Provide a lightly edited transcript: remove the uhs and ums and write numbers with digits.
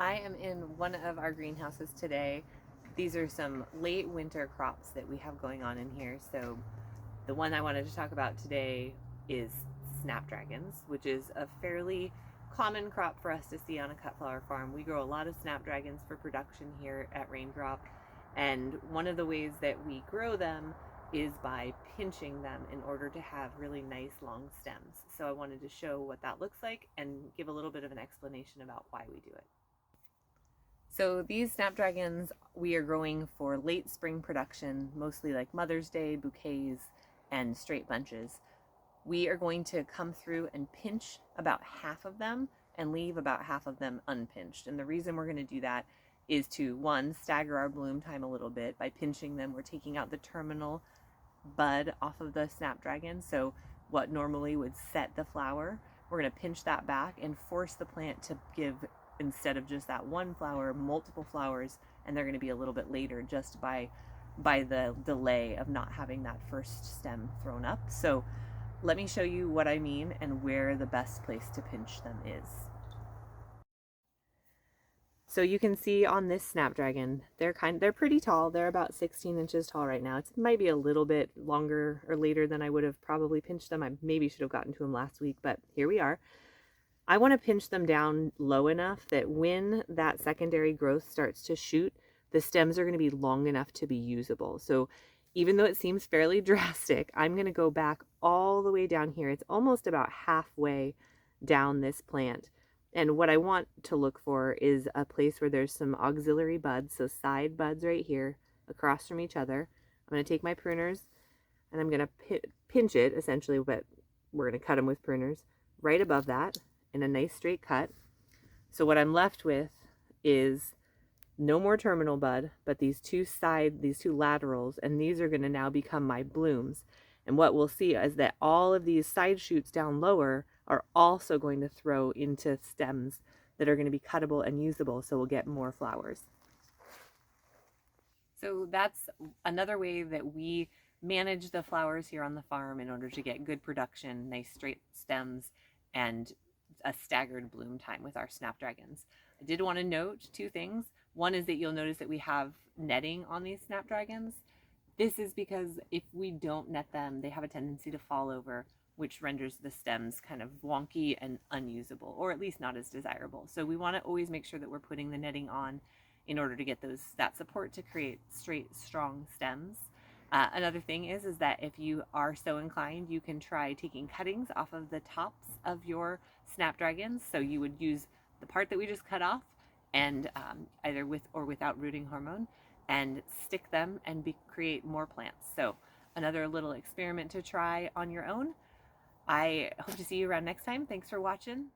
I am in one of our greenhouses today. These are some late winter crops that we have going on in here. So the one I wanted to talk about today is snapdragons, which is a fairly common crop for us to see on a cut flower farm. We grow a lot of snapdragons for production here at Raindrop, and one of the ways that we grow them is by pinching them in order to have really nice long stems. So I wanted to show what that looks like and give a little bit of an explanation about why we do it. So these snapdragons we are growing for late spring production, mostly like Mother's Day, bouquets, and straight bunches. We are going to come through and pinch about half of them and leave about half of them unpinched. And the reason we're going to do that is to, one, stagger our bloom time a little bit. By pinching them, we're taking out the terminal bud off of the snapdragon. So what normally would set the flower, we're going to pinch that back and force the plant to give, instead of just that one flower, multiple flowers, and they're going to be a little bit later just by the delay of not having that first stem thrown up. So let me show you what I mean and where the best place to pinch them is. So you can see on this snapdragon, they're pretty tall. They're about 16 inches tall right now. It might be a little bit longer or later than I would have probably pinched them. I maybe should have gotten to them last week, but here we are. I want to pinch them down low enough that when that secondary growth starts to shoot, the stems are going to be long enough to be usable. So even though it seems fairly drastic, I'm going to go back all the way down here. It's almost about halfway down this plant. And what I want to look for is a place where there's some auxiliary buds, so side buds right here across from each other. I'm going to take my pruners and I'm going to pinch it essentially, but we're going to cut them with pruners right above that in a nice straight cut. So what I'm left with is no more terminal bud, but these two laterals, and these are going to now become my blooms. And what we'll see is that all of these side shoots down lower are also going to throw into stems that are going to be cuttable and usable, so we'll get more flowers. So that's another way that we manage the flowers here on the farm in order to get good production, nice straight stems, and a staggered bloom time with our snapdragons. I did want to note two things. One is that you'll notice that we have netting on these snapdragons. This is because if we don't net them, they have a tendency to fall over, which renders the stems kind of wonky and unusable, or at least not as desirable. So we want to always make sure that we're putting the netting on in order to get that support to create straight, strong stems. Another thing is that if you are so inclined, you can try taking cuttings off of the tops of your snapdragons. So you would use the part that we just cut off, and either with or without rooting hormone, and stick them and create more plants. So another little experiment to try on your own. I hope to see you around next time. Thanks for watching.